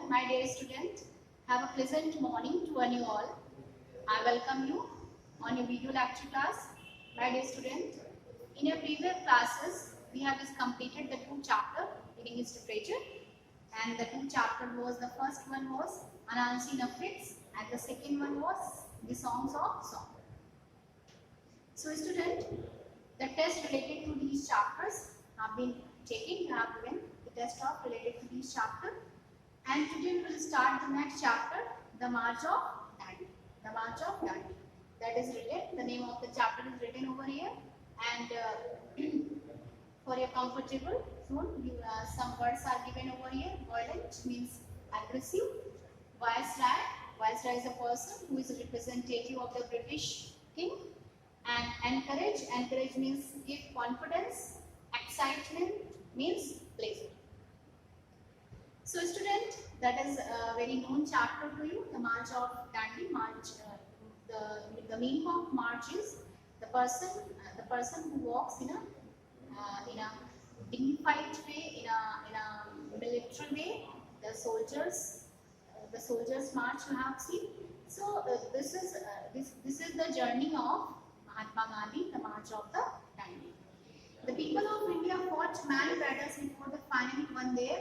my dear student. Have a pleasant morning to one you all. I welcome you on your video lecture class. My dear student, in your previous classes, we have just completed the two chapter in English literature, and the two chapter was the first one was Anansi Nafix, and the second one was the songs of song. So, student, the test related to these chapters have been taken. You have given the test of related to these chapter, and today we will start the next chapter, the March of Dandi. The March of Dandi. That is written. The name of the chapter is written over here, and for your comfortable zone, some words are given over here. Violent means aggressive. Viceroy. Viceroy is a person who is a representative of the British king. And encourage. Encourage means give confidence. Excitement means pleasure. So, student, that is a very known chapter to you. The March of Dandi. March. The meaning of march is the person who walks in a dignified way, in a military way. The soldiers march you have seen. So this is the journey of Mahatma Gandhi, the March of the Dandi. The people of India fought many battles before they finally won their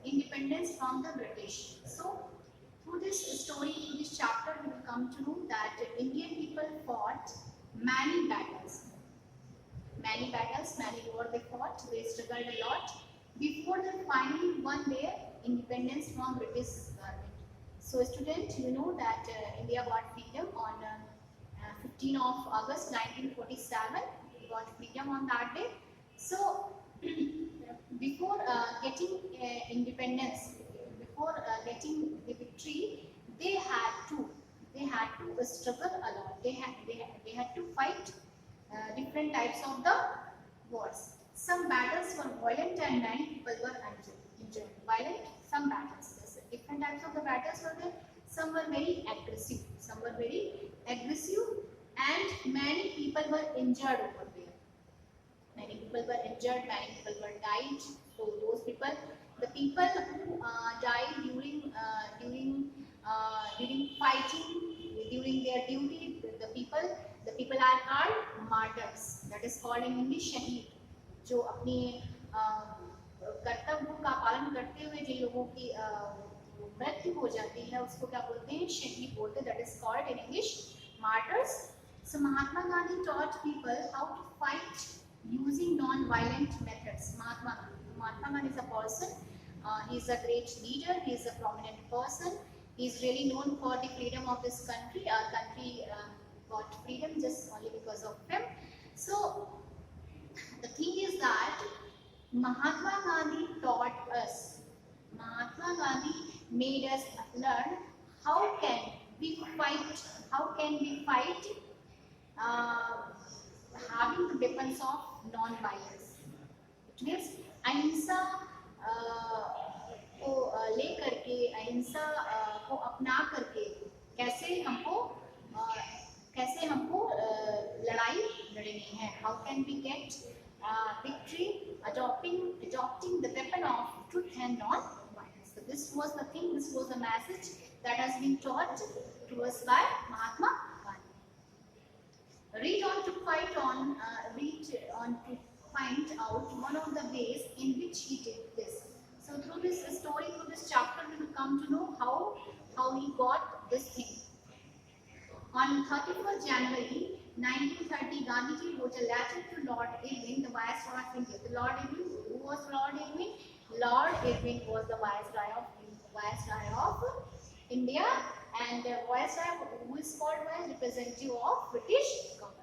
independence from the British. So through this story, through this chapter, we will come to know that Indian people fought many battles. Many wars they fought, they struggled a lot before they finally won their independence from British government. So students, you know that India got freedom on 15 of August 1947. We got freedom on that day. So before getting independence, before getting the victory, they had to struggle a lot. They had to fight different types of the wars. Some battles were violent and many people were injured. Violent, some battles. Different types of the battles were there. Some were very aggressive. And many people were injured over there. Many people were injured. Many people were died. So those people, the people who died during fighting, during their duty, the people are called martyrs. That is called in English shaheed. जो अपनी कर्तव्य का पालन करते हुए जिन लोगों की मृत्यु हो जाती है उसको क्या बोलते हैं? शहीद बोलते हैं. That is called in English martyrs. So Mahatma Gandhi taught people how to fight using non-violent methods. Mahatma Gandhi is a person. He is a great leader. He is a prominent person. He is really known for the freedom of this country. Our country got freedom just only because of him. So the thing is that Mahatma Gandhi taught us. Mahatma Gandhi made us learn how can we fight. Having the weapons of non-violence. It means अहिंसा को लेकर के, अहिंसा को अपना करके कैसे हमको लड़ाई लड़नी है. How can we get victory adopting the weapon of truth and non-violence. So this was the thing. This was the message that has been taught to us by Mahatma Gandhi. Read on to find out one of the ways in which he did this. So through this story, through this chapter, we will come to know how he got this thing. On 31st January 1930, Gandhiji wrote a letter to Lord Irwin, the Viceroy of India. The Lord Irwin, who was Lord Irwin? Lord Irwin was the Viceroy of India, and Viceroy who is called as representative of British government.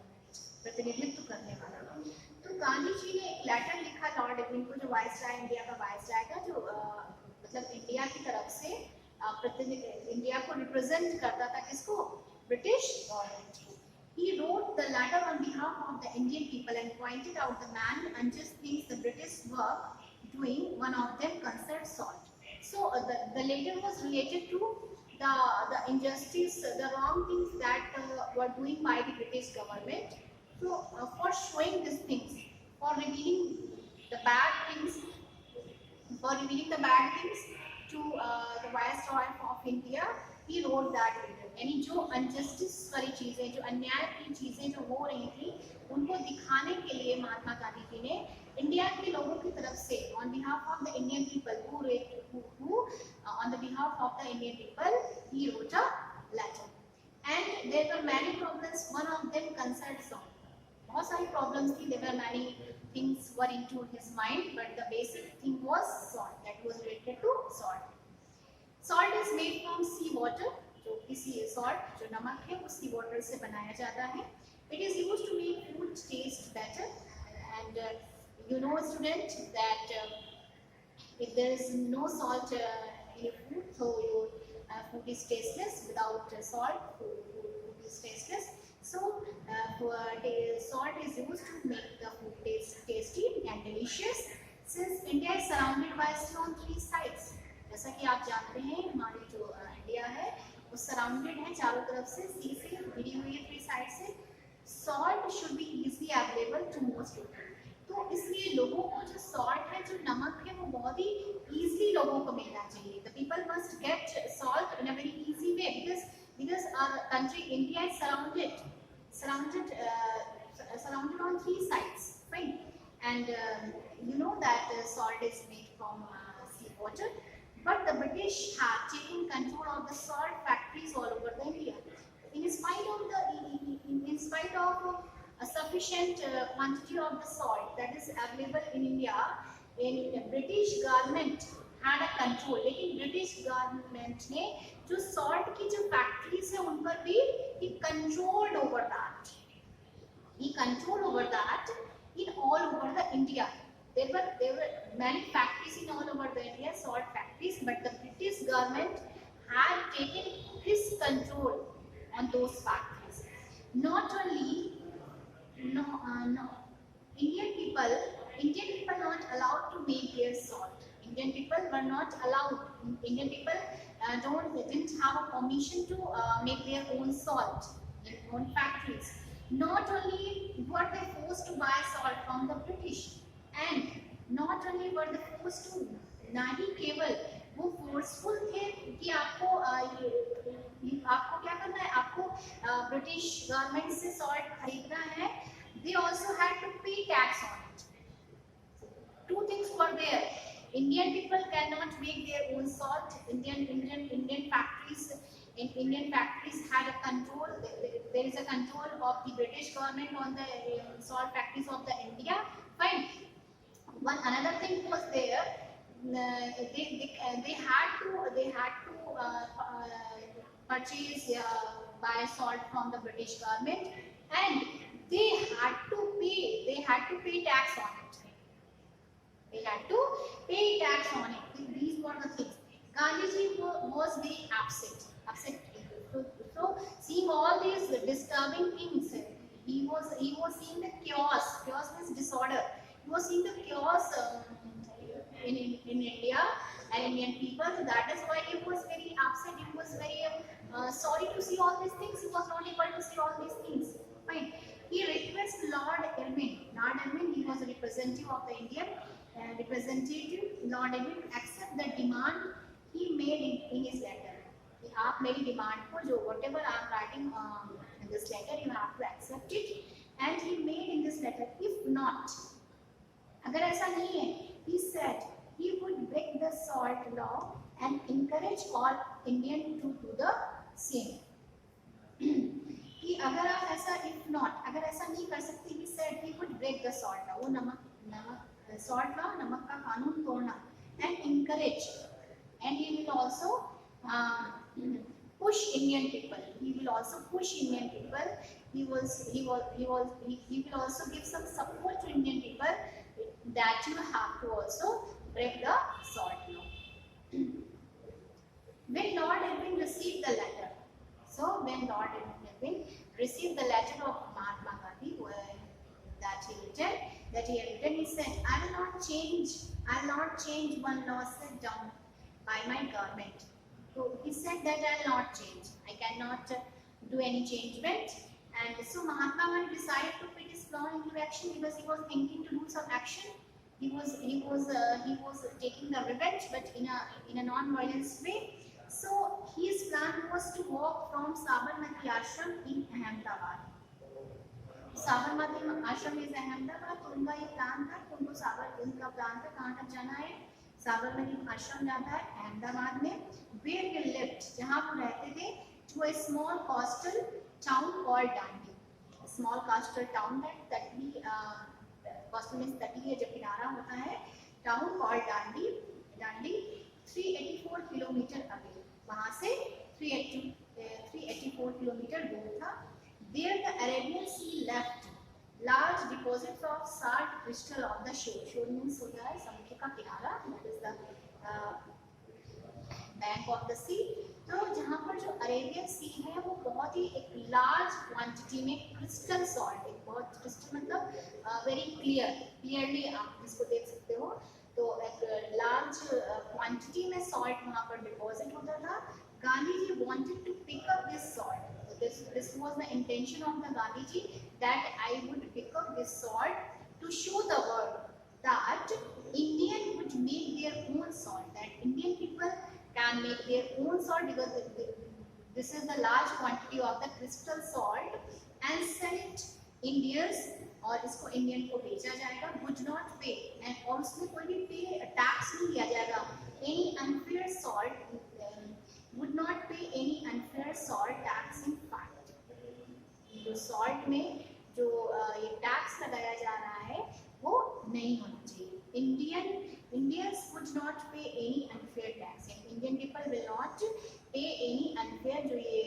प्रतिनिधित्व करने वाला. तो गांधी जी ने एक letter लिखा Lord Irwin को, जो viceroy India का वायसराय था, जो मतलब इंडिया की तरफ से इंडिया को रिप्रेजेंट करता था. किसको? ब्रिटिश गवर्नमेंट को. He wrote the letter on behalf of the Indian people and pointed out the many unjust things the British were doing. One of them concerned salt. So the letter was related to the injustice, the wrong things that were doing by the British government. So for showing these things, for revealing the bad things, to the Viceroy of India. He wrote that letter. यानी जो injustice वाली चीजें, जो अन्याय की चीजें जो हो रही थी, उनको दिखाने के लिए महात्मा गांधी जी ने इंडिया के लोगों की तरफ से on behalf of the Indian people on the behalf of the Indian people he wrote a letter. And there were many problems. One of them concerned salt. बहुत सारी problems थी. There were many things were into his mind, but the basic thing was salt. That was related to salt. Salt is made from sea water. जो किसी salt जो नमक है वो sea water से बनाया जाता है. It is used to make food taste better. And you know, student, that if there is no salt in your food, so your food is tasteless. Without salt, food is tasteless. So salt is used to make the food tasty and delicious. Since India is surrounded by sea on 3 sides, जैसा कि आप जानते हैं हमारी जो India है वो surrounded है चारों तरफ से सी से घिरी हुई है 3 साइड से. Salt should be easily available to most people. तो इसलिए लोगों को जो सॉल्ट है, जो नमक है, वो बहुत ही इजीली लोगों को मिलना चाहिए. The people must get salt in a very easy way because our country India is surrounded on 3 sides, right? And you know that salt is made from sea water. But the British have taken control of the salt factories all over the India. In spite of a sufficient quantity of the salt that is available in India, in British government had a control. लेकिन British government ने जो salt की जो factories है उन पर भी he controlled over that. He controlled over that in all over the India. There were many factories in all over the India, salt factories, but the British government had taken his control on those factories. Not only Indian people not allowed to make their salt. Indian people were not allowed. Indian people didn't have a permission to make their own salt in own factories. Not only were they forced to buy salt from the British, and not only were they forced to, ना ही केवल वो forceful थे कि आपको क्या करना है, आपको ब्रिटिश गवर्नमेंट से सॉल्ट खरीदना है. They also had to pay tax on it. Two things were there. Indian people cannot make their own salt. Indian factories had a control. There is a control of the British government on the salt factories of the India. Fine. Another thing was there. They had to purchase buy salt from the British government, and they had to pay tax on it. They had to pay tax on it. These were the things. Gandhiji was very upset. So seeing all these disturbing things, he was seeing the chaos. Chaos means disorder. He was seeing the chaos in India and Indian people. So that is why he was very upset. He was very sorry to see all these things. He was not able to see all these things. Fine. He requested Lord Irwin. Lord Irwin, he was a representative of the Indian representative. Lord Irwin accept the demand he made in his letter. आप मेरी demand को जो whatever I am writing in this letter, you have to accept it. And he made in this letter, if not, अगर ऐसा नहीं है, he said he would break the salt law and encourage all Indian to do the same. कि अगर आप ऐसा if not, अगर ऐसा नहीं कर सकते, he said he would break the salt law. वो नमक salt law, नमक का कानून तोड़ना, and encourage, and he will also push Indian people. He will also push Indian people. He will also give some support to Indian people that you have to also break the salt law. When Lord Irwin received the letter, so when Lord Irwin received the letter of Mahatma Gandhi that he had written, he said, I will not change one law set down by my government. So he said that I will not change. I cannot do any changement. And so Mahatma Gandhi decided to put his law into action because he was thinking to do some action. he was taking the revenge, but in a non-violence way. So his plan was to walk from Sabarmati Ashram in Ahmedabad. Sabarmati आश्रम is Ahmedabad, तो उनका ये plan था कि उनका plan था कहाँ तक जाना है, साबरमती आश्रम जाता है अहमदाबाद में, वेयर ही लिव्ड, जहाँ वो रहते थे, to a small coastal town called Dandi, small coastal town that भी कोस्टल मींस तटी है जब किनारा होता है, town called Dandi, Dandi 384 kilometre away, वहाँ से 384 किलोमीटर दूर था. There the Arabian Sea left large deposits of salt crystal on the shore. Shore means होता है समुद्र का किनारा, that is the bank of the sea. तो जहाँ पर जो अरेबियन सी है वो बहुत ही एक लार्ज क्वांटिटी में क्रिस्टल सॉल्ट, एक बहुत क्रिस्टल मतलब वेरी क्लियरली आप इसको देख सकते हो, तो एक लार्ज क्वांटिटी में सॉल्ट वहाँ पर डिपॉजिट होता था. Gandhi ji wanted to pick up this salt. This was the intention of the Gandhiji, that I would pick up this salt to show the world that Indian would make their own salt, that Indian people can make their own salt, because this is the large quantity of the crystal salt, and sell it Indians, और इसको Indian को बेचा जाएगा, would not pay, and और उसमें कोई भी पे टैक्स नहीं लिया जाएगा, any unfair salt would not pay any unfair salt tax in fact. जो सॉल्ट में जो ये टैक्स लगाया जा रहा है वो नहीं होना चाहिए. Indians would not pay any unfair tax. Indian people will not pay any unfair, जो ये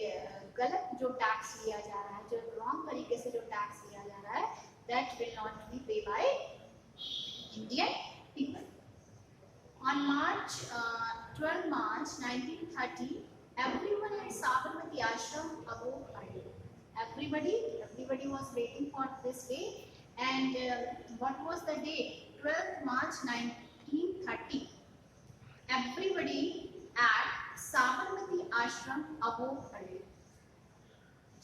गलत जो टैक्स लिया जा रहा है, जो रॉन्ग तरीके से जो टैक्स लिया जा रहा है, that will not be paid by Indian people. On 12 March 1930, everyone at Sabarmati Ashram awoke early. Everybody was waiting for this day. And what was the date? 12 March 1930. Everybody at Sabarmati Ashram awoke early.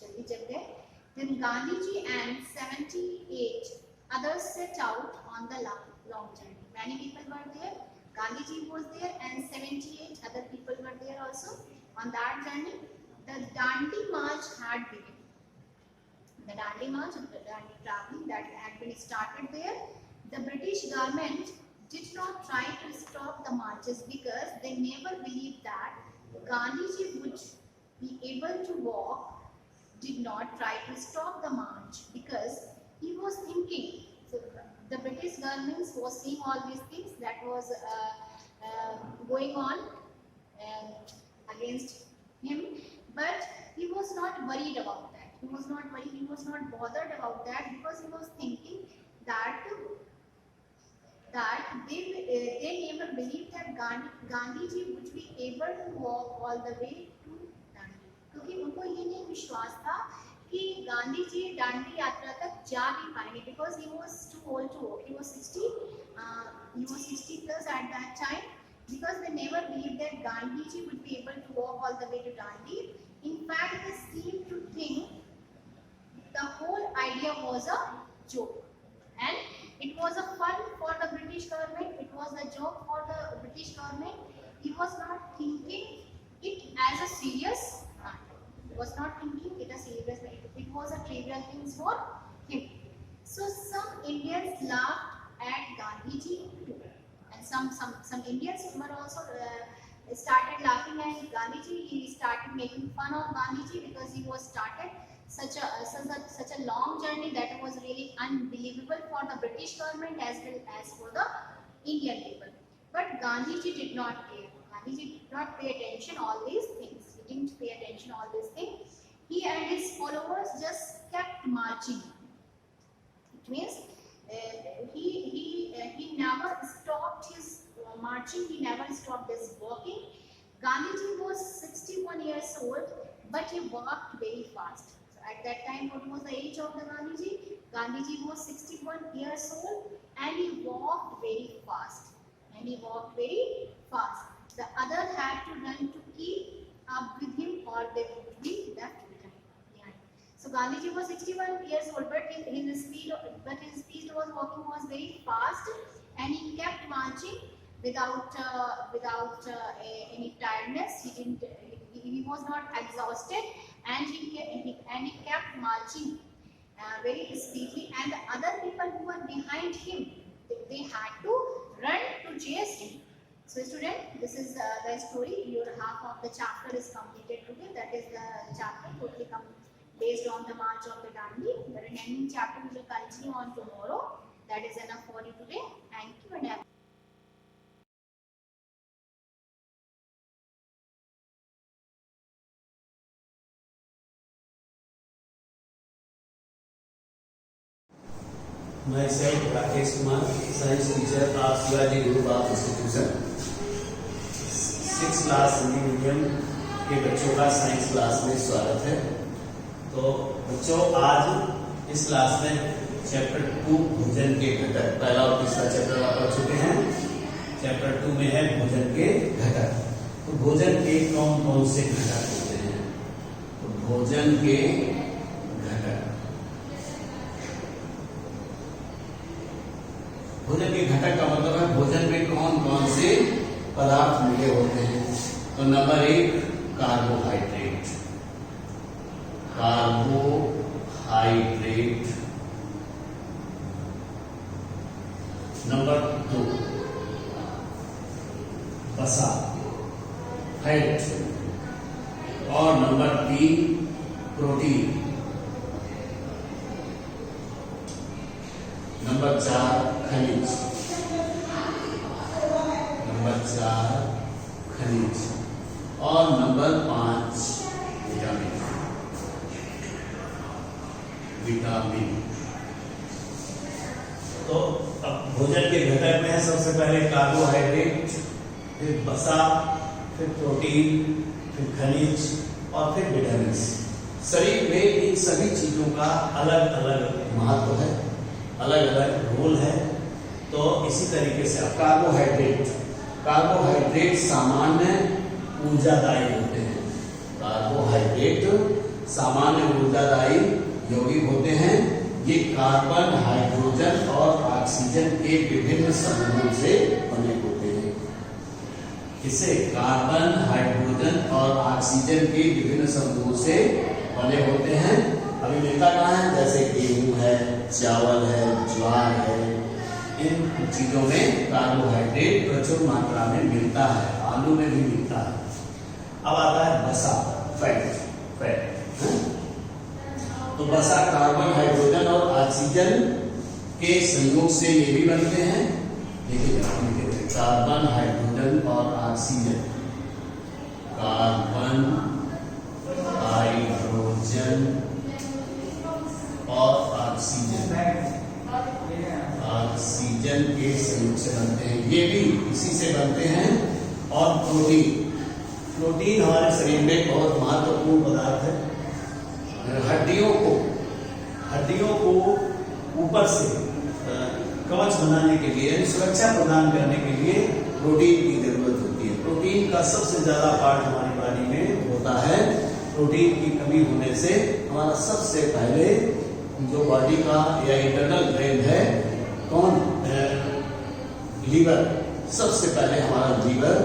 Jaldi jag gaye. Then Gandhiji and 78 others set out on the long journey. Many people were there. Gandhiji was there and 78 other people were there also on that journey. The Dandi March had begun. The Dandi March, the Dandi traveling that had been started there. The British government did not try to stop the marches because they never believed that Gandhiji would be able to walk. Did not try to stop the march because he was thinking. So the British government was seeing all these things that was going on against him, but he was not worried about that. He was not worried. He was not bothered about that because he was thinking that they never believed that Gandhiji would be able to walk all the way to Dandi, क्योंकि उनको ये नहीं विश्वास था कि गांधी जी डांडी यात्रा तक जा भी पाएंगे, because he was too old to walk. He was 60 plus at that time, because they never believed that Gandhi ji would be able to walk all the way to Dandi. In fact, they seemed to think the whole idea was a joke, and it was a fun for the British government. It was a joke for the British government. He was not thinking it as a serious matter. He was not thinking it as serious. It was a trivial thing for him. So some Indians laughed at Gandhiji too, and some Indians were also started laughing at Gandhiji. He started making fun of Gandhiji because he was started such a long journey that was really unbelievable for the British government as well as for the Indian people. But Gandhiji did not care. Gandhiji did not pay attention all these things. He didn't pay attention all these things. He and his followers just kept marching. It means he never stopped his marching. He never stopped his walking. Gandhiji was 61 years old, but he walked very fast. So at that time, what was the age of the Gandhiji? Gandhiji was 61 years old, and he walked very fast. The other had to run to keep up with him, or they would be left behind. So Gandhiji was 61 years old, but his speed was walking was very fast, and he kept marching without any tiredness. He was not exhausted, and he kept marching very speedily, and the other people who were behind him, they had to run to chase him. So student, this is the story. Your half of the chapter is completed today. That is the chapter totally based on the march of the Dandi. The remaining chapter we will continue on tomorrow. That is enough for you today. Thank you and have Myself, Rakesh Kumar, science teacher of Shivaji Group of Institution. 6th class Hindi medium के बच्चों का science class में स्वागत है। तो बच्चों, आज इस क्लास में चैप्टर 2 भोजन के घटक, पहला और तीसरा चैप्टर आप पढ़ चुके हैं। चैप्टर 2 में है भोजन के घटक। तो भोजन के कौन कौन से घटक होते हैं? तो भोजन के घटक, भोजन के घटक का मतलब है भोजन में कौन कौन से पदार्थ मिले होते हैं। तो नंबर 1 कार्बोहाइड्रेट, कार्बोहाइड्रेट। नंबर 2 वसा, फैट। और नंबर 3 प्रोटीन। नंबर 4 खनिज, नंबर 4 खनिज। और नंबर 5 विटामिन, विटामिन। तो अब भोजन के घटक में है सबसे पहले कार्बोहाइड्रेट, फिर वसा, फिर प्रोटीन, फिर खनिज और फिर विटामिन। शरीर में इन सभी चीजों का अलग अलग महत्व है, अलग अलग रोल है। तो इसी तरीके से कार्बोहाइड्रेट, कार्बोहाइड्रेट सामान्य ऊर्जादायी होते हैं। कार्बोहाइड्रेट सामान्य ऊर्जादायी यौगिक होते हैं। ये कार्बन, हाइड्रोजन और ऑक्सीजन के विभिन्न समूहों से बने होते हैं। इसे कार्बन, हाइड्रोजन और ऑक्सीजन के विभिन्न समूहों से बने होते हैं। अभी मिलता कहाँ है? जैसे गेहूं है, चावल है, ज्वार है, इन चीजों में कार्बोहाइड्रेट प्रचुर मात्रा में मिलता है। आलू में भी मिलता है। अब आता है वसा, फैट। तो वसा कार्बन, हाइड्रोजन और ऑक्सीजन के संयोग से ये भी बनते हैं। देखिए कार्बन, हाइड्रोजन और ऑक्सीजन, कार्बन, हाइड्रोजन और ऑक्सीजन, ऑक्सीजन के संयोग से बनते हैं। ये भी इसी से बनते हैं। और प्रोटीन, प्रोटीन हमारे शरीर में बहुत महत्वपूर्ण पदार्थ है। हड्डियों को ऊपर से कवच बनाने के लिए, सुरक्षा प्रदान करने के लिए प्रोटीन की जरूरत होती है। प्रोटीन का सबसे ज्यादा पार्ट हमारी बॉडी में होता है। प्रोटीन की कमी होने से हमारा सबसे पहले जो बॉडी का या इंटरनल ग्लैंड है, कौन? लीवर। सबसे पहले हमारा लीवर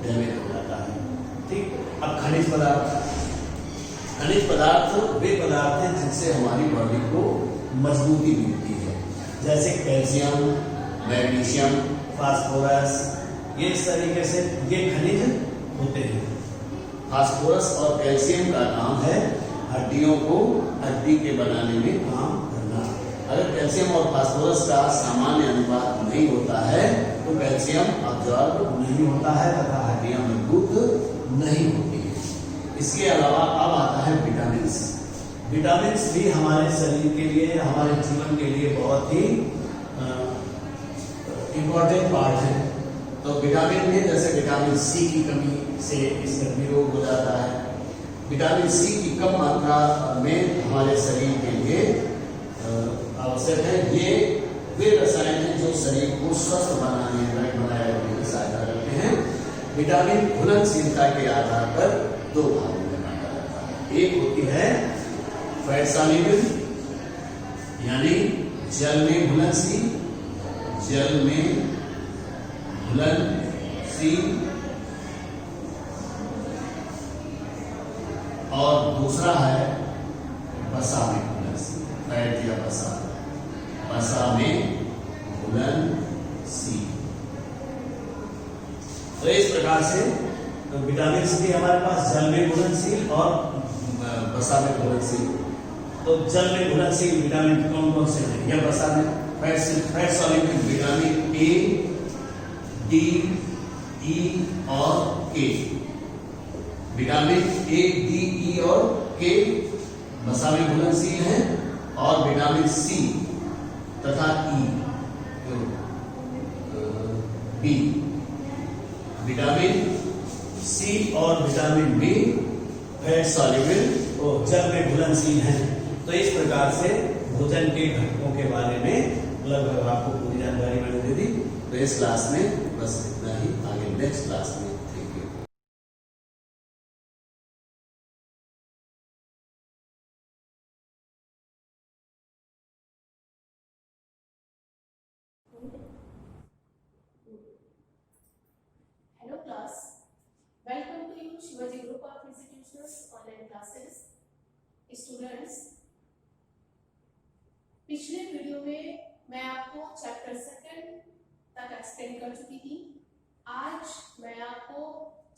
डैमेज हो जाता है। ठीक। अब खनिज पदार्थ, खनिज पदार्थ वे पदार्थ हैं जिनसे हमारी बॉडी को मजबूती मिलती है। जैसे कैल्शियम, मैग्नीशियम, फास्फोरस, ये इस तरीके से ये खनिज होते हैं। फास्फोरस और कैल्शियम का काम है हड्डियों को हड्डी के बनाने में काम करना। अगर कैल्शियम और फास्फोरस का सामान्य अनुपात नहीं होता है तो कैल्शियम अब्जॉर्ब नहीं होता है तथा हड्डियां मजबूत नहीं होती है। इसके अलावा अब आता है विटामिन। विटामिन भी हमारे शरीर के लिए, हमारे जीवन के लिए बहुत ही इम्पोर्टेंट पार्ट है। तो विटामिन में जैसे विटामिन सी की कमी से स्कर्वी रोग हो जाता है। विटामिन सी की कम मात्रा में हमारे शरीर के लिए आवश्यक है। ये वे रसायन हैं जो शरीर को स्वस्थ बनाने में सहायता करते हैं। विटामिन घुलनशीलता के आधार पर दो भागों में बांटा जाता है। एक होती है फैट सॉल्युबल, यानी जल में घुलनशील, जल में घुलनशील, और दूसरा है बसा में घुलनशील, फैट या बसा, बसा में घुलनशील। तो इस प्रकार से तो विटामिन सी हमारे पास जल में घुलनशील और बसा में घुलनशील। तो जल में घुलनशील विटामिन कौन कौन से हैं? या बसा में fat soluble vitamin A, D, E और K. Vitamin A, D, E और के बसा में घुलनशील हैं, और विटामिन सी तथा ई, बी, विटामिन सी और विटामिन बी फैट सॉल्युबल और जल में घुलनशील हैं। तो इस प्रकार से भोजन के घटकों के बारे में लगभग आपको पूरी जानकारी मैंने दे दी। तो इस क्लास में बस इतना ही, आगे नेक्स्ट क्लास में। Thank you. Hello class, welcome to you Shivaji Group of Institutions online classes. Students, पिछले वीडियो में मैं आपको चैप्टर 2 तक एक्सप्लेन कर चुकी थी। आज मैं आपको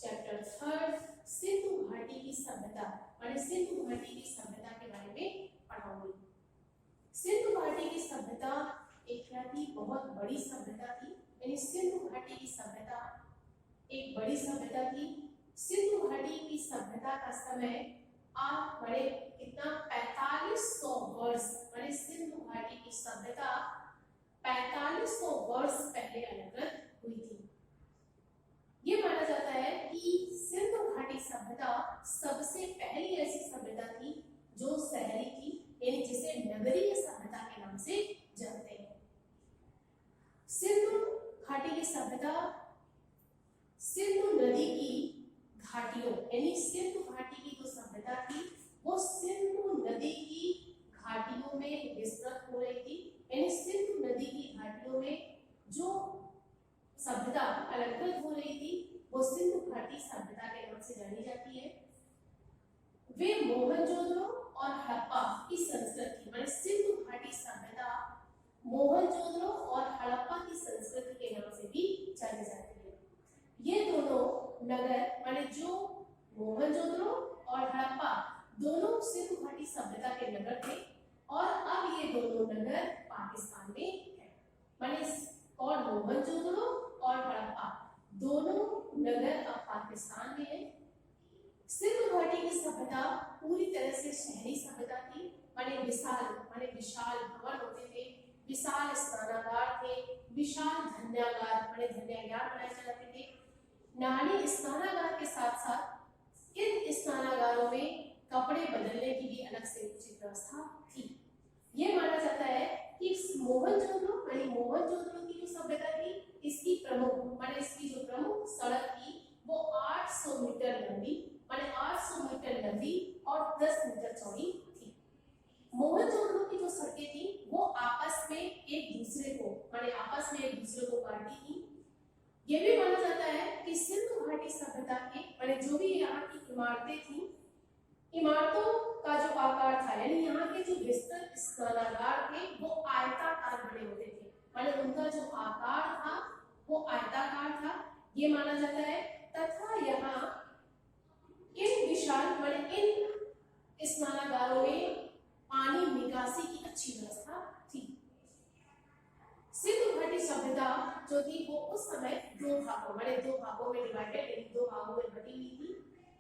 चैप्टर 3 सिंधु घाटी की सभ्यता माने सिंधु घाटी की सभ्यता के बारे में पढ़ाऊंगी। सिंधु घाटी की सभ्यता एक क्या थी? बहुत बड़ी सभ्यता थी। यानी सिंधु घाटी की सभ्यता एक बड़ी सभ्यता थी। सिंधु घाटी की सभ्यता का समय आप बड़े कितना 4500 वर्ष, माने सिंधु घाटी की सभ्यता 4500 वर्ष पहले अलग हुई थी। ये माना जाता है कि सिंधु घाटी सभ्यता सबसे पहली ऐसी सभ्यता थी जो शहरी थी, यानी जिसे नगरीय सभ्यता के नाम से जानते हैं। सिंधु घाटी की सभ्यता सिंधु नदी की घाटियों, यानी सिंधु घाटी की जो सभ्यता थी वो सिंधु नदी की घाटियों में विस्तृत हो रही थी। यानी सिंधु नदी की घाटियों में जो सभ्यता अलंकृत हो रही थी वो सिंधु घाटी सभ्यता के नाम से जानी जाती है। वे मोहनजोदड़ो और हड़प्पा की संस्कृति, माने सिंधु घाटी सभ्यता मोहनजोदड़ो और हड़प्पा की संस्कृति के नाम से भी जानी जाती है। ये दोनों नगर, माने जो मोहनजोदड़ो और हड़प्पा दोनों सिंधु घाटी सभ्यता के नगर थे, और अब ये दोनों नगर पाकिस्तान में है। माने और मोहनजोदड़ो और हड़प्पा दोनों नगर अब पाकिस्तान में है। सिंधु घाटी की सभ्यता पूरी तरह से शहरी सभ्यता थी। माने विशाल भवन होते थे, विशाल स्नानागार थे, विशाल धन्यागार माने धन्यागार बनाए जाते थे। नारी स्नानागार के साथ साथ इन स्नानागारों में कपड़े बदलने की भी अलग से उचित व्यवस्था थी। ये माना जाता है कि मोहनजोदड़ो की जो सभ्यता थी इसकी जो प्रमुख सड़क थी वो 800 मीटर लंबी, माने 800 मीटर लंबी और 10 मीटर चौड़ी थी। मोहनजोदड़ो की जो सड़कें थी वो आपस में एक दूसरे को काटती थी। ये भी माना जाता है कि सिंधु घाटी सभ्यता के माने जो भी यहाँ की इमारतें थी, इमारतों का जो आकार था, यानी यहाँ के जो विस्तृत स्नानागार थे वो आयताकार बने होते थे, माने उनका जो आकार था वो आयताकार था, ये माना जाता है। तथा यहाँ इन विशाल माने इन स्नानागारों में पानी निकासी की अच्छी व्यवस्था थी। सिंधु घाटी सभ्यता जो थी वो उस समय दो भागों में डिवाइडेड, यानी दो भागों में बटी हुई थी।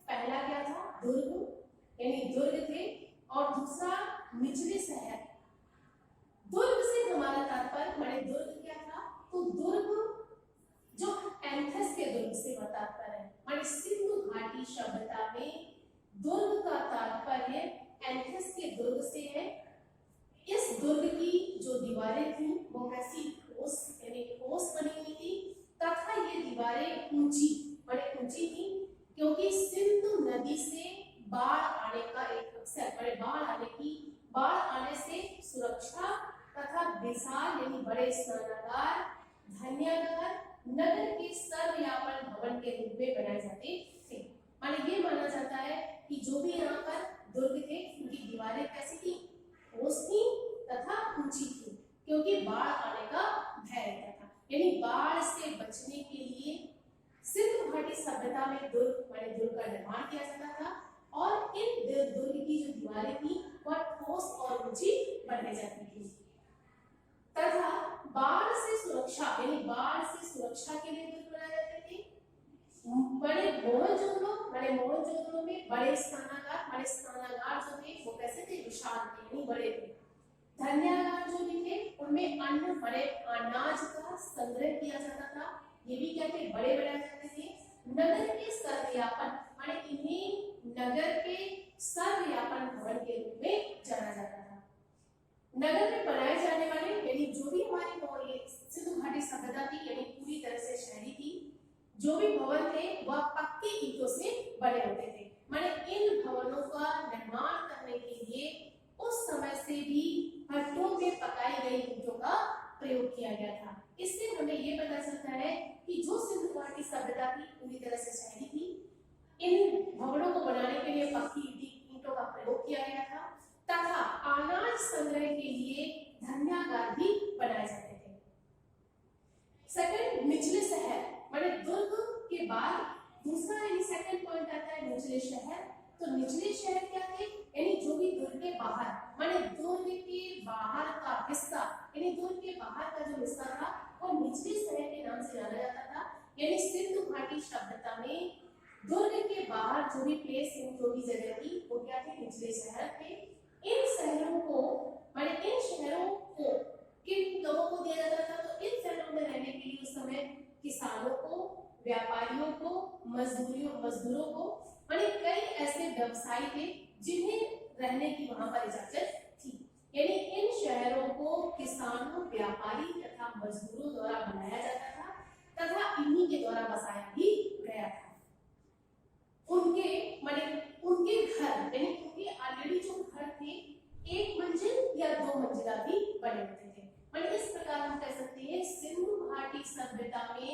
पहला क्या था? दुर्ग, यानी दुर्ग थे, और दूसरा निचले शहर। दुर्ग से हमारा तात्पर्य माने दुर्ग क्या था? तो दुर्ग जो एंथस के दुर्ग से तात्पर्य है, माने सिंधु घाटी सभ्यता में दुर्ग का तात्पर्य एंथस के दुर्ग से है। इस दुर्ग की जो दीवारें थी वो कैसी ठोस बनी हुई थी, तथा ये दीवारें ऊंची थी क्योंकि सिंधु नदी से बाढ़ आने का एक अवसर, बाढ़ आने से सुरक्षा तथा विशाल यानी बड़े स्नानागार, धन्यागार नगर के सर्वव्यापक भवन के रूप में बनाए जाते थे। माने ये माना जाता है कि जो भी यहाँ पर दुर्ग थे उनकी दीवारें कैसी थी, ठोस थी तथा ऊंची थी, क्योंकि बाढ़ आने का भय रहता था। यानी बाढ़ से बचने के लिए सिंधु घाटी सभ्यता में दुर्ग का निर्माण किया जाता था और इन दुर्ग की जो दीवारें थी वह ठोस और ऊंची बनाई जाती थी तथा बाढ़ से सुरक्षा यानी बाढ़ से सुरक्षा के लिए दुर्ग बनाए जाते थे। बड़े मोहनजोदड़ो में बड़े स्नानागार जो थे वो कैसे थे, विशाल थे यानी बड़े थे। धन्यागार जो भी थे उनमें अन्न बड़े अनाज का संग्रह किया जाता था, ये भी क्या थे, बड़े बनाए जाते थे। नगर के सर्वव्यापन माने इन्हें नगर के सर्वव्यापन भवन के रूप में जाना जाता था। नगर में बनाए जाने वाले यानी जो भी हमारी सिंधु घाटी सभ्यता थी यानी पूरी तरह से शहरी थी, जो भी भवन थे वह पक्के ईंटों से बने होते थे। माने इन भवनों का निर्माण करने के लिए उस समय से भी भट्टों में पकाई गई ईंटों का प्रयोग किया गया था। इससे हमें ये पता चलता है कि जो सिंधु घाटी सभ्यता थी पूरी तरह से शहरी थी, इन भवनों को बनाने के लिए पक्की ईंटों का प्रयोग किया गया था तथा अनाज संग्रह के लिए धन्यागार भी बनाए जाते थे। सेकंड, निचले शहर माने दुर्ग के बाद दूसरा यानी सेकंड पॉइंट आता है निचले शहर। तो निचले शहर क्या थे, यानी जो भी दुर्ग के बाहर माने दुर्ग के बाहर का हिस्सा यानी दुर्ग के बाहर का जो हिस्सा था वो निचले शहर के नाम से जाना जाता था। यानी सिंधु घाटी सभ्यता में दुर्ग के बाहर जो भी प्लेस जो भी जगह थी वो क्या थे, निचले शहर थे। इन शहरों को किन लोगों को दिया जाता था, तो इन शहरों में रहने के लिए उस समय किसानों को, व्यापारियों को, मजदूरों को माने कई ऐसे व्यवसायी थे जिन्हें रहने की वहां पर इजाजत थी। यानी इन शहरों को किसानों, व्यापारी तथा मजदूरों द्वारा बनाया जाता था तथा इन्हीं के द्वारा बसाया भी गया था। उनके घर यानी उनके ऑलरेडी जो घर थे एक मंजिल या दो मंजिला भी बने होते थे। माने इस प्रकार हम कह सकते हैं सिंधु घाटी सभ्यता में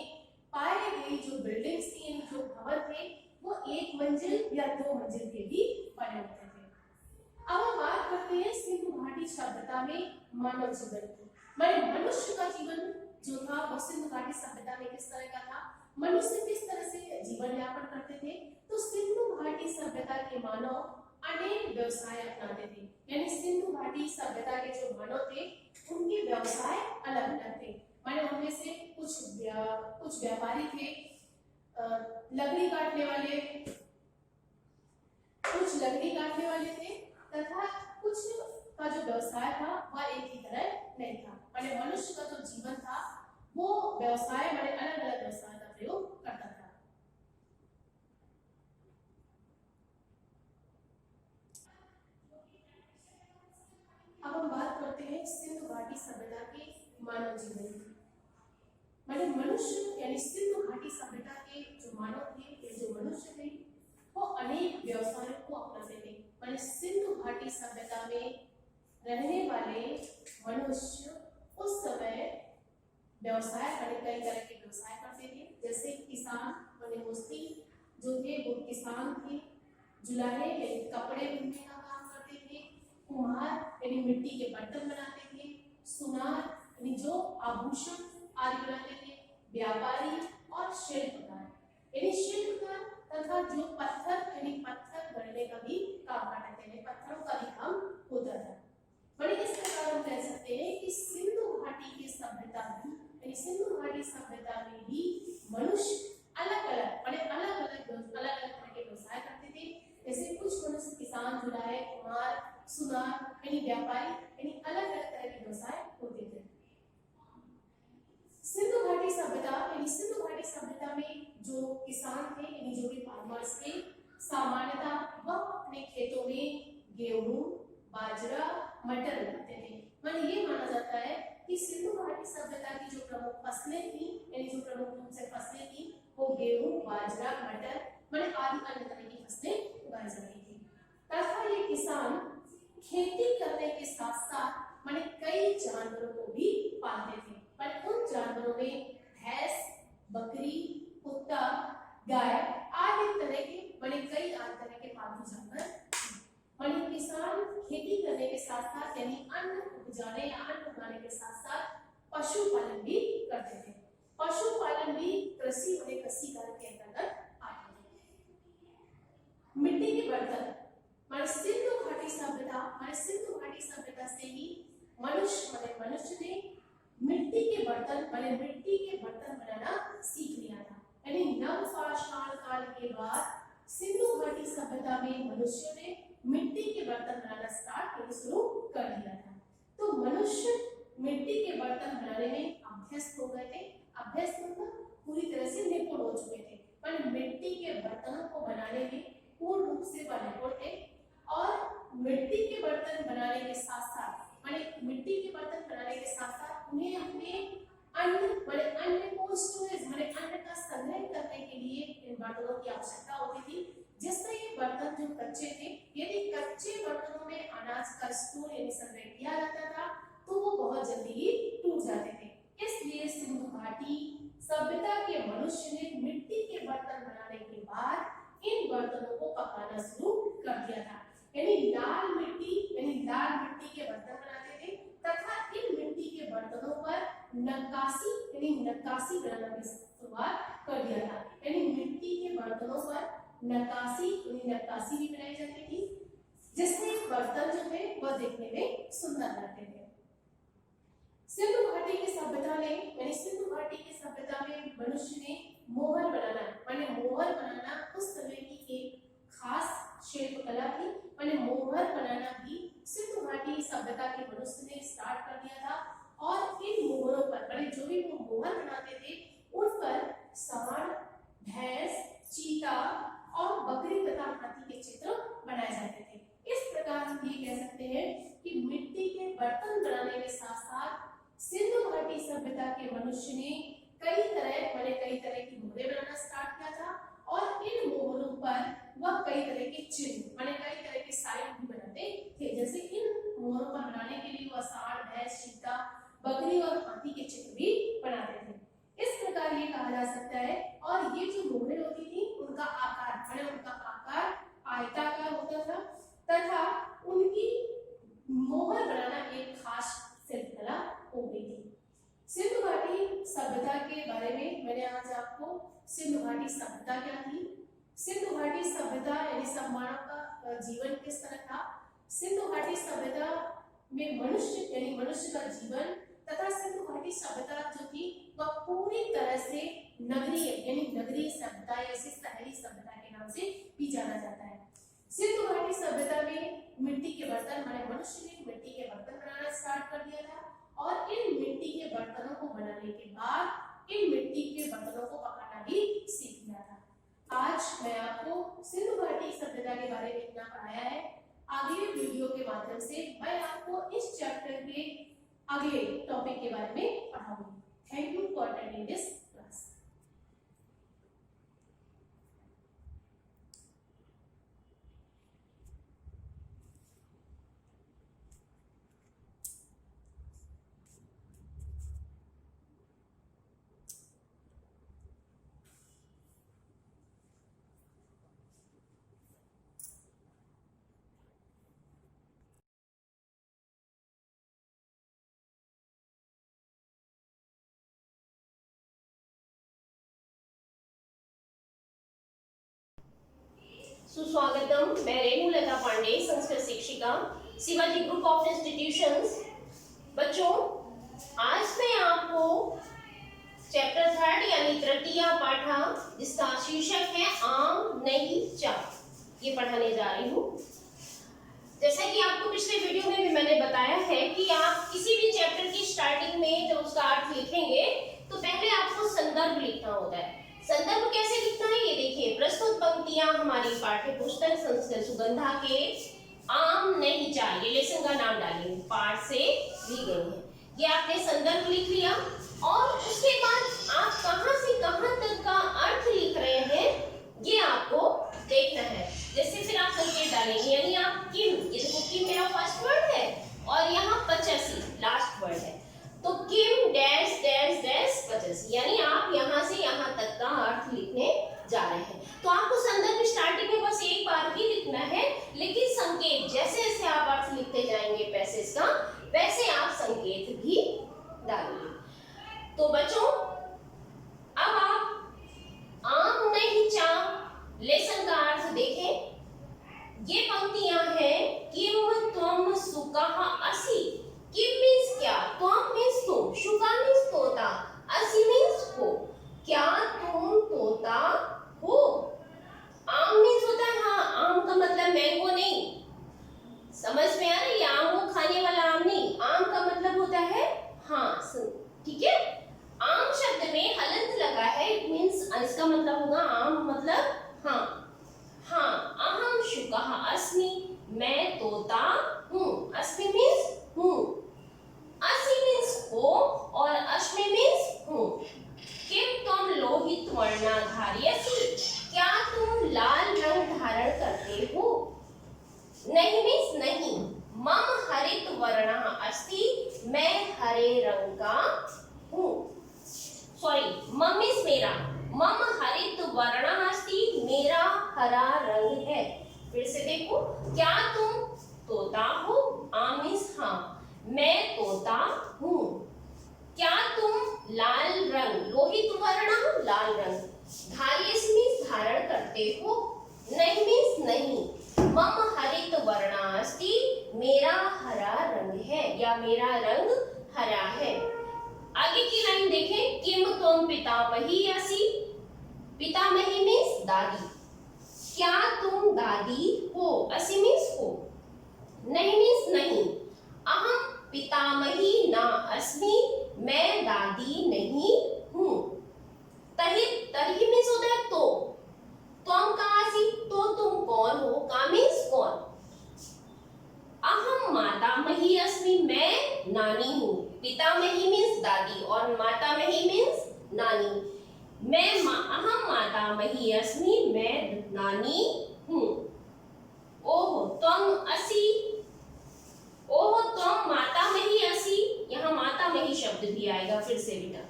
पाए गई जो बिल्डिंग्स थी यानी जो भवन थे वो एक मंजिल या दो मंजिल के भी बने होते थे। अब हम बात करते हैं सिंधु घाटी सभ्यता में मानव जीवन की। माने मनुष्य का जीवन जो था वो सिंधु घाटी सभ्यता में किस तरह का था, मनुष्य किस तरह से जीवन यापन करते थे। तो सिंधु घाटी सभ्यता के मानव अनेक व्यवसाय अपनाते थे। यानी सिंधु घाटी सभ्यता के जो मानव थे उनके व्यवसाय अलग अलग थे। माने उनमें से कुछ व्यापारी थे, लकड़ी काटने वाले थे तथा कुछ का जो व्यवसाय था वह एक ही तरह नहीं था। माने मनुष्य का जो जीवन था वो व्यवसाय माने अलग अलग व्यवसाय का प्रयोग करता था। अब हम बात करते हैं सिंधु घाटी सभ्यता के मानव जीवन की। माने मनुष्य यानी सिंधु घाटी सभ्यता के जो मानव थे, जो मनुष्य थे वो अनेक व्यवसायों को अपनाते थे। माने सिंधु घाटी सभ्यता में रहने वाले मनुष्य उस समय व्यवसाय कई तरह के व्यवसाय करते थे। जैसे किसान माने मुस्ती जो थे वो किसान थे, जुलाहे यानी कपड़े बुनने का काम करते थे, कुम्हार यानी मिट्टी के बर्तन बनाते थे, सुनार यानी जो आभूषण आदि बनाते थे, व्यापारी और शिल्पकार यानी शिल्पकार तथा जो पत्थर यानी पत्थर गढ़ने का भी काम करते थे, पत्थरों का भी काम होता था। बड़े इस प्रकार हम कह सकते हैं कि सिंधु घाटी की सभ्यता भी यानी सिंधु घाटी सभ्यता में भी मनुष्य अलग अलग तरह के व्यवसाय करते थे। जैसे कुछ मनुष्य किसान, जुलाहे, कुम्हार, सुनार यानी व्यापारी यानी अलग अलग तरह के व्यवसाय होते थे। सिंधु घाटी सभ्यता में जो किसान थे यानी जो भी फार्मर्स थे सामान्यतः वह अपने खेतों में गेहूं, बाजरा, मटर लगाते थे। माने ये माना जाता है कि सिंधु घाटी सभ्यता की जो प्रमुख फसलें थी यानी जो प्रमुख रूप से फसलें थी वो गेहूं, बाजरा, मटर माने आदि अन्य तरह की फसलें उगाई जाती थी तथा ये किसान खेती करने के साथ साथ माने कई जानवरों को भी पालते थे। पर उन जानवरों में भैंस, बकरी, कुत्ता, गाय आदि तरह के माने कई तरह के पालतू जानवर। माने किसान खेती करने के साथ साथ यानी अन्न उपजाने या अन्न उगाने के साथ साथ पशुपालन भी करते थे। पशुपालन भी कृषि और कृषि कार्य के अंतर्गत आते थे। मिट्टी के बर्तन माने सिंधु घाटी सभ्यता से ही मनुष्य ने मिट्टी के बर्तन बनाना सीख लिया था। यानी नवपाषाण काल के बाद सिंधु घाटी सभ्यता में मनुष्यों ने मिट्टी के बर्तन बनाना शुरू कर दिया था। तो मनुष्य मिट्टी के बर्तन बनाने में अभ्यस्त हो गए थे। अभ्यस्त मतलब पूरी तरह से निपुण हो चुके थे। पर मिट्टी के बर्तनों को बनाने में पूर्ण रूप से वह निपुण थे। और मिट्टी के बर्तन बनाने के साथ साथ उन्हें अपने अन्न को स्टोरेज अन्न का संग्रह करने के लिए इन बर्तनों की आवश्यकता होती थी। जिससे ये बर्तन जो कच्चे थे, यदि कच्चे बर्तनों में अनाज का स्टोर यानी संग्रह किया जाता था तो वो बहुत जल्दी ही टूट जाते थे। इसलिए सिंधु घाटी सभ्यता के मनुष्य ने मिट्टी के बर्तन बनाने के बाद इन बर्तनों को पकाना शुरू कर दिया था। यानी लाल मिट्टी के बर्तन बनाते थे तथा इन मिट्टी के बर्तनों पर नक्काशी बनाना की शुरुआत कर दिया था। यानी मिट्टी के बर्तनों पर नक्काशी भी बनाई जाती थी, जिससे बर्तन जो थे वह देखने में सुंदर लगते थे। सिंधु घाटी की सभ्यता में मनुष्य ने मोहर बनाना उस समय की एक खास शिल्प कला थी। मोहर बनाना भी सिंधु घाटी सभ्यता के मनुष्य ने स्टार्ट कर दिया था। और इन मोहरों पर जो भी वो मोहर बनाते थे उन पर सांड, भैंस, चीता और बकरी तथा हाथी के चित्र बनाए जाते थे। इस प्रकार हम ये कह सकते हैं कि मिट्टी के बर्तन बनाने के साथ साथ सिंधु घाटी सभ्यता के मनुष्य ने कई तरह की मोहरें बनाना स्टार्ट किया था। और इन मोहरों पर वह कई तरह के चिन्ह कई तरह के साइन भी बनाते थे। जैसे इन मोहरों पर बनाने के लिए वह सांड, भैंस, चीता, बकरी और हाथी के चित्र भी बनाते थे। इस प्रकार ये कहा जा सकता है। और ये जो मोहरें होती थी उनका आकार आयताकार होता था तथा उनकी मोहर बनाना एक खास शिल्पकला हो गई थी। सिंधु घाटी सभ्यता के बारे में मैंने आज आपको सिंधु घाटी सभ्यता क्या थी, सिंधु घाटी सभ्यता यानी सब मानव का जीवन किस तरह था, सिंधु घाटी सभ्यता में मनुष्य का जीवन तथा सिंधु घाटी सभ्यता जो थी वह पूरी तरह से नगरीय सभ्यता या शहरी सभ्यता के नाम से भी जाना जाता है। सिंधु घाटी सभ्यता में मिट्टी के बर्तन मनुष्य ने मिट्टी के बर्तन बनाना स्टार्ट कर दिया था। और इन मिट्टी के बर्तनों को बनाने के बाद इन मिट्टी के बर्तनों को पकाना भी सीख लिया था। आज मैं आपको सिंधु घाटी सभ्यता के बारे में इतना पढ़ाया है। अगले वीडियो के माध्यम से मैं आपको इस चैप्टर के अगले टॉपिक के बारे में पढ़ाऊंगी। Thank you for attending this class. सुस्वागतम। मैं रेणु लता पांडे, संस्कृत शिक्षिका, शिवाजी ग्रुप ऑफ इंस्टीट्यूशंस। बच्चों, आज मैं आपको चैप्टर 3 यानी तृतीय पाठा जिसका शीर्षक है आम नहीं चा, ये पढ़ाने जा रही हूँ। जैसा कि आपको पिछले वीडियो में भी मैंने बताया है कि आप किसी भी चैप्टर की स्टार्टिंग में जब उसका अर्थ लिखेंगे तो पहले आपको संदर्भ लिखना होता है। संदर्भ कैसे लिखना है ये देखिए। प्रस्तुत पंक्तियां हमारी पाठ्य पुस्तक संस्कृत सुगंधा के आम नहीं चा, ये लेसन का नाम डालेंगे, पाठ से ली गई है। ये आपने संदर्भ लिख लिया और उसके बाद आप कहां से कहां तक का अर्थ लिख रहे हैं ये आपको देखना है। जैसे फिर आप संकेत डालेंगे, यानी आप किम, ये देखो किम मेरा फर्स्ट वर्ड है और यहाँ 85 लास्ट वर्ड है, तो किम डैश डैश डैश 85, यानी आप यहाँ से यहाँ समझ में आ रही है? आम वो खाने वाला आम नहीं, आम का मतलब होता है हाँ, ठीक है। आम शब्द में हलंत लगा है, इट मींस इसका मतलब होगा आम मतलब हाँ। हाँ, अहम शुकः अस्मि, मैं तोता हूँ। अस्मि मींस हूँ, असि मींस हो और अश्मि मींस हूँ। किम त्वम लोहित वर्णाधार्यसि, क्या तुम लाल रंग धारण करते हो? नहीं मींस नहीं। मम हरित वर्णः अस्ति, मैं हरे रंग का हूँ। सॉरी, मम मींस मेरा। मम हरित वर्णः अस्ति, मेरा हरा रंग है। फिर से देखो, क्या तुम तोता हो? आम मींस हाँ, मैं तोता हूँ। क्या तुम लाल रंग, लोहित वर्ण लाल रंग, धार्यसि मींस धारण करते हो? नहीं मींस नहीं। मम हरित वर्णः अस्ति, मेरा हरा रंग है या मेरा रंग हरा है। आगे की लाइन देखें, किम त्वम पितामही असि, पितामही मींस दादी। क्या तुम दादी हो? असि मींस हो, नहीं मींस नहीं। अहम पितामही न अस्मि, मैं दादी नहीं हूँ। तहि तर्हि मींस होता है तो। त्वम कासि, तो तुम कौन हो? का मींस कौन। अहम मातामही अस्मि, मैं नानी हूँ। पितामही मींस दादी और मातामही मींस नानी। अहम मातामही अस्मि, मैं नानी हूँ। ओह त्वम असि, ओह त्वम मातामही असि, यहाँ मातामही शब्द भी आएगा फिर से बेटा,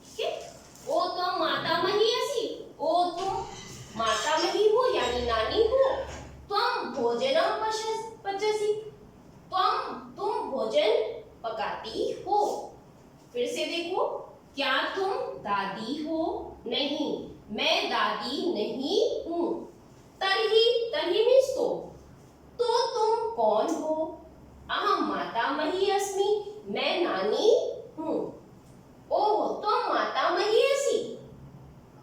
ठीक है। ओ त्वम मातामही असि, ओ तुम मातामही हो यानी नानी हो। त्वम भोजनम पचसि, तुम भोजन पकाती हो। फिर से देखो, क्या तुम दादी हो? नहीं, मैं दादी नहीं हूँ। तर्हि मींस तो तुम कौन हो? अहम मातामही अस्मि, मैं नानी हूँ। ओह त्वम मातामही असि,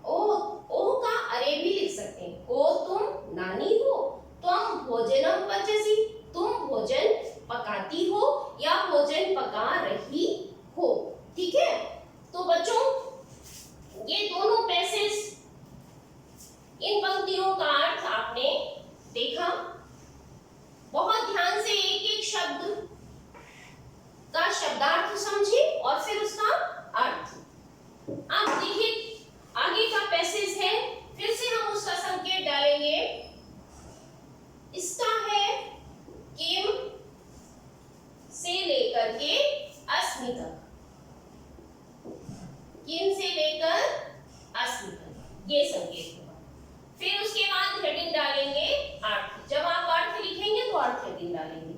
ओह का अरे भी लिख सकते हैं। ओ तुम नानी हो। त्वम भोजनम पचसि, तुम भोजन पकाती हो या भोजन पका रही हो, ठीक है। तो बच्चों, ये दोनों पैसेज, इन पंक्तियों का अर्थ आपने देखा। बहुत ध्यान से एक एक शब्द का शब्दार्थ समझे और फिर उसका अर्थ। अब देखिए आगे का पैसेज है, फिर से हम उसका संकेत डालेंगे। इसका है किम से लेकर के अस्मि तक, किम से लेकर अस्मि तक ये संकेत होगा। फिर उसके बाद हेडिंग डालेंगे अर्थ। जब आप अर्थ लिखेंगे तो अर्थ हेडिंग डालेंगे।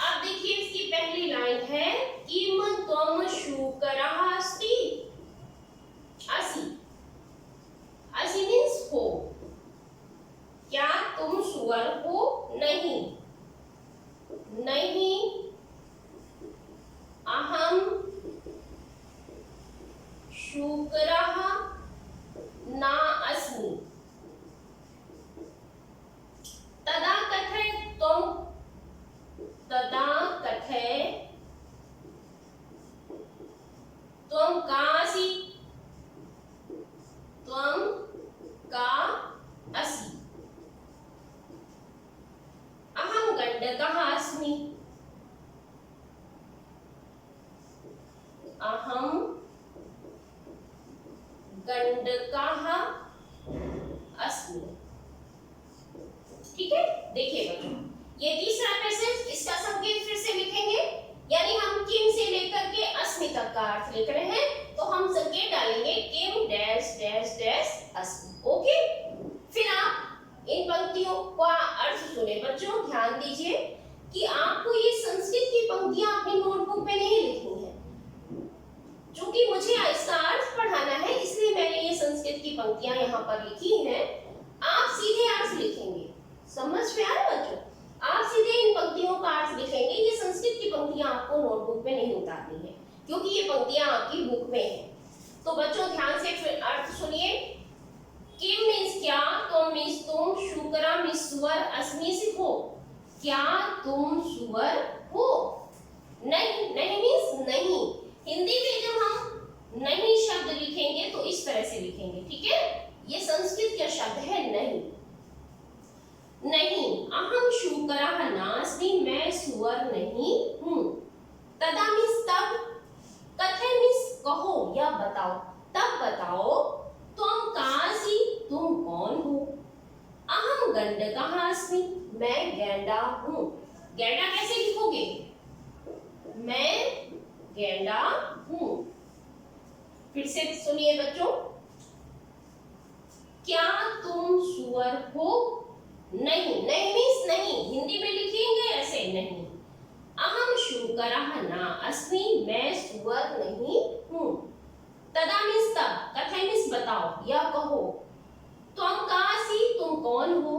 अब देखिए इसकी पहली लाइन है, किम त्वम शूकरः अस्ति, असि, असि मींस हो। क्या तुम सुअर हो? नहीं, नहीं। अहम शूकरः न अस्मि। तदा कथय त्वम, तदा कथय त्वम का असि, त्वम का असि। अहम गंडकः अस्मि, अहम गंडकः अस्मि, ठीक है। देखिए बच्चों, ये तीसरा पैसेज, इसका संकेत फिर से लिखेंगे, यानी हम किम से लेकर के अस्मि तक का अर्थ लिख रहे हैं, तो हम संकेत डालेंगे किम डैश डैश डैश अस्मि, ओके। फिर आप इन पंक्तियों का अर्थ सुने बच्चों, ध्यान दीजिए कि आपको ये संस्कृत की पंक्तियां अपनी नोटबुक पे नहीं लिखनी है, क्योंकि मुझे इसका अर्थ पढ़ाना है, इसलिए मैंने ये संस्कृत की पंक्तियां यहाँ पर लिखी हैं। आप सीधे अर्थ लिखेंगे, समझ में आ रहा है बच्चों? आप सीधे इन पंक्तियों का अर्थ लिखेंगे। ये संस्कृत की पंक्तियां आपको नोटबुक पे नहीं उतारनी है, क्योंकि ये पंक्तियां आपकी बुक में है। तो बच्चों ध्यान से फिर अर्थ सुनिए। किम मींस क्या, त्वम मींस तुम, शूकरा मींस सुअर, अस्मि से हो। क्या तुम सुअर हो? नहीं, नहीं मीन्स नहीं। हिंदी में जब हम नहीं शब्द लिखेंगे तो इस तरह से लिखेंगे, ठीक है? ये संस्कृत का शब्द है नहीं। नहीं, अहम शूकरः नास्मि, मैं सुअर नहीं हूँ। तदा मीन्स तब, कथय मीन्स कहो या बताओ, तब बताओ। त्वं कासि, तुम कौन हो? अहम गंडकः अस्मि, मैं गैंडा हूँ। गैंडा कैसे लिखोगे? मैं गैंडा हूँ। फिर से सुनिए बच्चों, क्या तुम सुअर हो? नहीं, नहीं मीन्स नहीं। हिंदी में लिखेंगे ऐसे नहीं। अहम शूकरः न अस्मि, मैं सुअर नहीं हूँ। तदा मीन्स तब, कथय मीन्स बताओ या कहो। त्वं कासि, तुम कौन हो?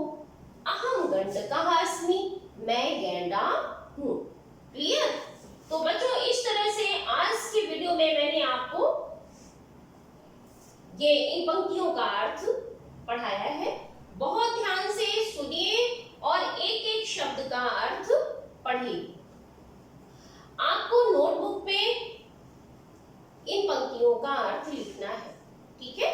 अहम गंडकः अस्मि, मैं गैंडा हूँ। क्लियर? तो बच्चों इस तरह से आज के वीडियो में मैंने आपको ये इन पंक्तियों का अर्थ पढ़ाया है। बहुत ध्यान से सुनिए और एक एक शब्द का अर्थ पढ़िए। आपको नोटबुक पे इन पंक्तियों का अर्थ लिखना है, ठीक है?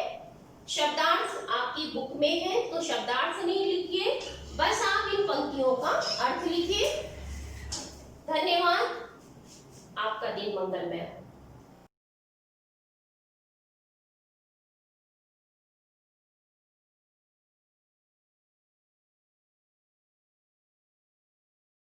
शब्दार्थ आपकी बुक में है तो शब्दार्थ नहीं लिखिए, बस आप इन पंक्तियों का अर्थ लिखिए।